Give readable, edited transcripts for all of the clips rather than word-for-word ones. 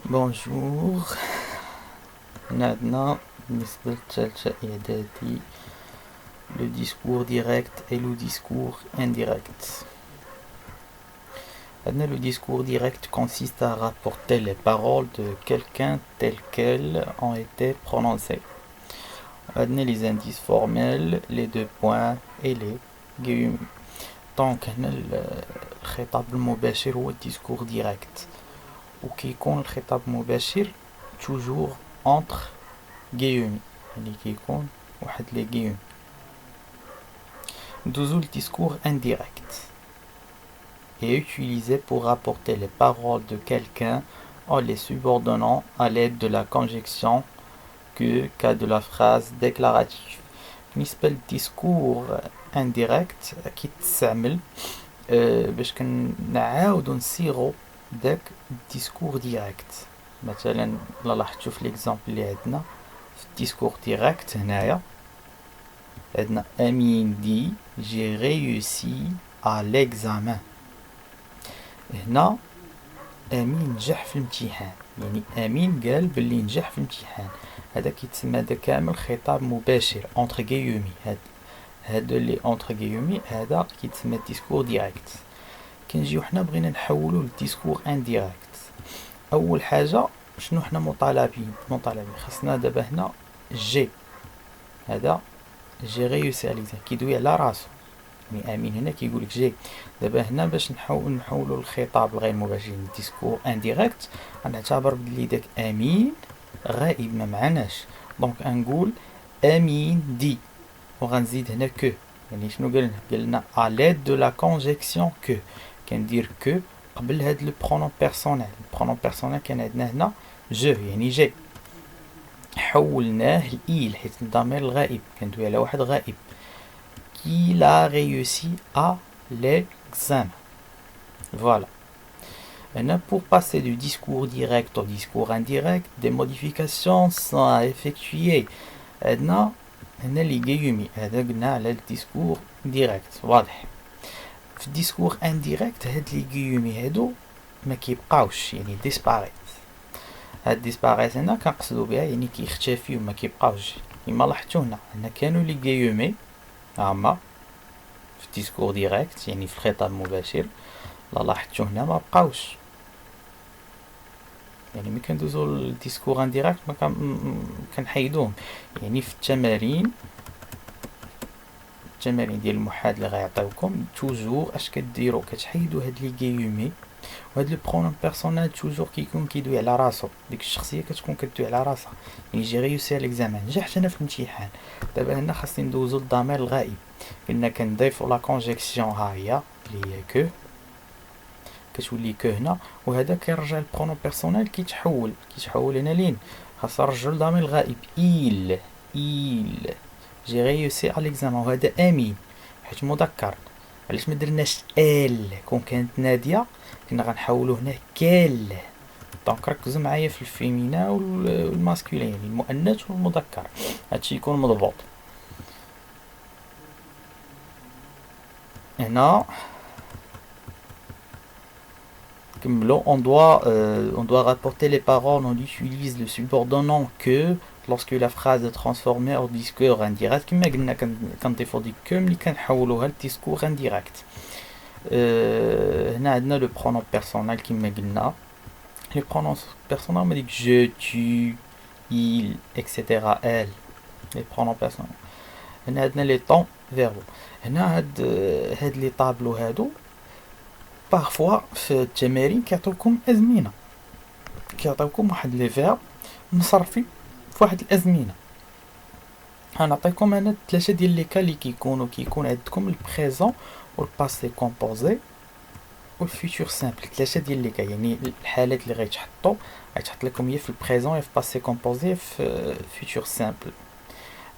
Bonjour. Maintenant, بالنسبة للثالثة إعدادي le discours direct et le discours indirect. Maintenant, le discours direct consiste à rapporter les paroles de quelqu'un telles qu'elles ont été prononcées. Maintenant, les indices formels, les deux points et les guillemets. Donc, هنا الخطاب المباشر هو الديسكور ديريكت وكيكون الخطاب المباشر toujours entre guillemets يعني كيكون واحد لي guillemets. ندوزو الديسكور indirect est utilisé pour rapporter les paroles de quelqu'un en les subordonnant à l'aide de la conjonction que cas de la phrase déclarative. بالنسبة للديسكور indirect كيتستعمل باش كنعاودو نصيغو داك الديسكور ديريكت. مثلا لا لاحظتو في ليكزامبل اللي عندنا في الديسكور ديريكت هنايا عندنا امين دي جي ريوسي à l'examen. هنا امين نجح في الامتحان يعني امين قال باللي نجح في الامتحان. هذا كيتسمى هذا كامل خطاب مباشر entre guillemets. هذا اللي entre guillemets هذا كيتسمى ديسكور ديريكت. كنجيو حنا بغينا نحولو للديسكور انديريكت. اول حاجه شنو حنا مطالبين خاصنا دابا هنا جي هذا جي ريوسي عليك كيدوي على راسو يعني امين هنا كيقول لك جي. دابا هنا باش نحولوا الخطاب الغير مباشر ديسكور انديريكت غنعتبر بلي داك امين غائب ما معناش دونك غنقول امين دي وغنزيد هنا كو يعني شنو قالنا à l'aide de la conjonction que كندير كو قبل هاد لو برونون بيرسونيل. البرونون بيرسونيل كان عندنا هنا جو يعني جي حولناه لإيل حيت الضمير الغائب كندوي على واحد غائب. qu'il a réussi à l'examen. Voilà. Maintenant, pour passer du discours direct au discours indirect, des modifications sont à effectuer. هنا لي guillemets هذا قلنا على الديسكور ديريكت واضح. في الديسكور انديريكت هاد لي guillemets هادو ما كيبقاوش يعني ديسباريت. هاد ديسباريت هنا كنقصدو بها يعني كيختفيو ما كيبقاوش. كيما لاحظتو هنا كانوا لي guillemets هما في الديسكور ديريكت يعني في الخطاب المباشر. لا لاحظتو هنا ما بقاوش يعني ملي كندوزو للديسكور انديريكت ما كنحيدوهم. يعني في التمارين ديال المحاد اللي غيعطيوكم توجور اش كديروا كتحيدوا هاد لي غيومي وهاد لو برونون بيرسونيل توجور كيكون كيدوي على راسو. ديك الشخصيه كتكون كدوي على راسها يعني جي ريوسي على ليكزامان نجحت انا في الامتحان. دابا هنا خاصني ندوزو للضمير الغائب قلنا كنضيفو لا كونجيكسيون ها هي اللي هي كو كتولي كو هنا وهذا كيرجع البرونون بيرسونيل كيتحول هنا لين خاص نرجعو للضمير الغائب إيل جي ريوسي على ليكزامان وهذا امين حيت مذكر. علاش ما درناش ال كون كانت ناديه كنا غنحولو هنا كال. دونك ركزوا معايا في الفيمينا والماسكولين يعني المؤنث والمذكر هادشي يكون مضبوط. هنا on doit rapporter les paroles, on utilise le subordonnant que lorsque la phrase est transformée en discours indirect كما قلنا كنضيفو ديك que ملي كنحولوها لديسكور indirect. هنا عندنا لو برونون بيرسونيل كما قلنا لي برونون بيرسونيل هما ديك je tu il etc elle لي برونون بيرسونيل. هنا عندنا لي طون فيربو. هنا هاد لي طابلو هادو بارفوا في التمارين كيعطيوكم ازمنه كيعطيوكم واحد لي فيرب مصرفين في واحد الازمنه. غنعطيكم انا 3 ديال لي كا اللي كيكون عندكم البريزون والباسي كومبوزي والفيتور سامبل. 3 ديال لي كا يعني الحالات اللي غيتحط لكم هي في البريزون يا في باسي كومبوزي في فيتور سامبل.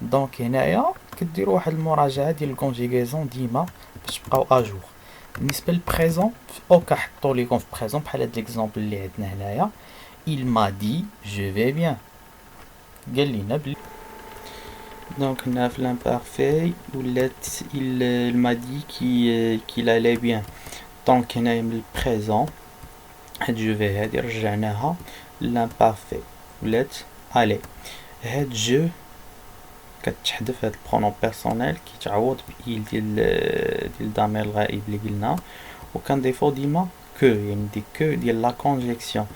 دونك هنايا كديروا واحد المراجعه ديال الكونجيغاسيون ديما باش تبقاو اجور. بالنسبه للبريزون اوكا حطوا لكم في بريزون بحال هاد ليكزامبل اللي عندنا هنايا il m'a dit je vais bien قال لينا بلي. دونك هنا في l'imparfait ولات il m'a dit qu'il allait bien. دونك هنايا من البريزون هاد جو في هادي رجعناها l'imparfait ولات aller. هاد جو كتحذف هاد البرونون بيرسونيل كيتعوض بإيل ديال الضمير الغائب اللي قلنا، وكنضيفو ديما كو، يعني دي كو ديال لا كونجيكسيون.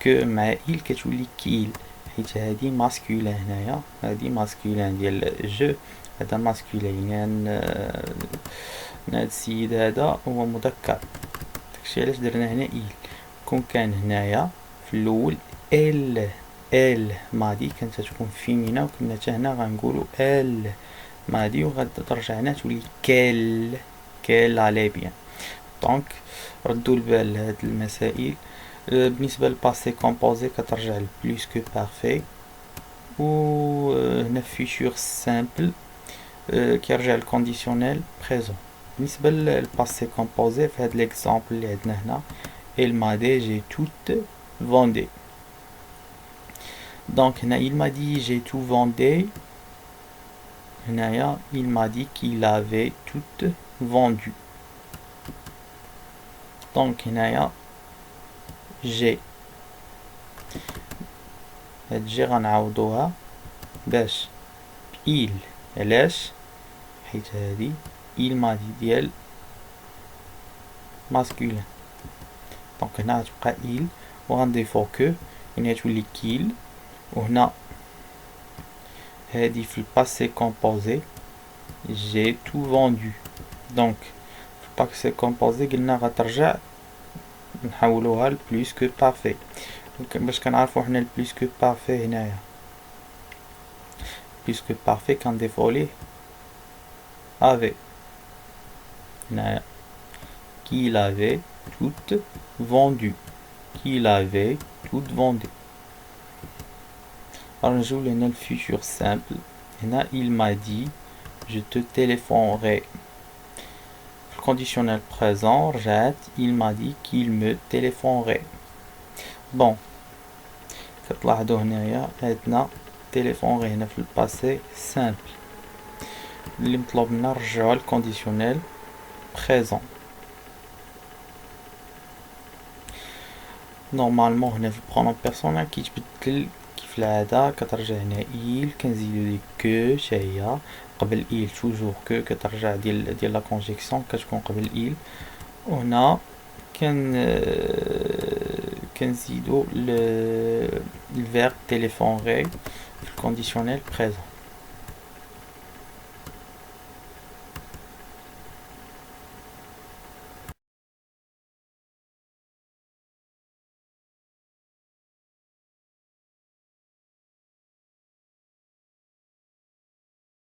كو مع إيل كتولي كيل، حيت هادي ماسكولين هنايا، هادي ماسكولين ديال جو، هذا ماسكولين، يعني هاد السيد هذا هو مذكر، داكشي علاش درنا هنا إيل. كون كان هنايا في الأول ال ماضي كانت تكون فيمينا، وكنا حتى هنا غنقولو ال ماضي، وغترجع هنا تولي كال علي بيان. دونك ردوا البال لهاد المسائل. بالنسبة للباسي كومبوزي كترجع لبلوس كو بارفي، و هنا فيتور سامبل كيرجع للكونديسيونيل بريزون. بالنسبة للباسي كومبوزي في هاد ليكزامبل اللي عندنا هنا، il m'a dit j'ai tout vendu. Donc هنا il m'a dit j'ai tout vendu، هنايا il m'a dit qu'il avait tout vendu. donc هنايا j'ai، هاد جي غنعوضوها باش il، علاش؟ حيت هادي il m'a dit ديال masculin. دونك هنا غتبقى il وغنضيفو كو، هنا تولي كيل، وهنا هادي في الباسي كومبوزي j'ai tout vendu. دونك في الباسي كومبوزي قلنا غترجع نحولوها لبلوس كو بارفي. باش كنعرفو حنا البلوس كو بارفي هنايا، بلوس كو بارفي كنضيفو ليه افي هنايا، qu'il avait tout vendu، qu'il avait tout vendu. نجيو لهنا الفيتور سامبل، هنا il m'a dit je te téléphonerai. في الكونديسيونيل بريزون رجعت il m'a dit qu'il me téléphonerait. بون كتلاحظوا هنايا عندنا تيليفونغي هنا في الباسي سامبل، اللي مطلوب منا نرجعوها للكونديسيونيل بريزون. نورمالمون هنا في البرونون بيرسونيل كيتبدل كيف العاده، كترجع هنا إيل كنزيدو لي كو حتى هي قبل إيل، توجور كو كترجع ديال لا كونجيكسيون كتكون قبل إيل، وهنا كنزيدو الفيرب تيليفونغي في الكونديسيونيل بريزون.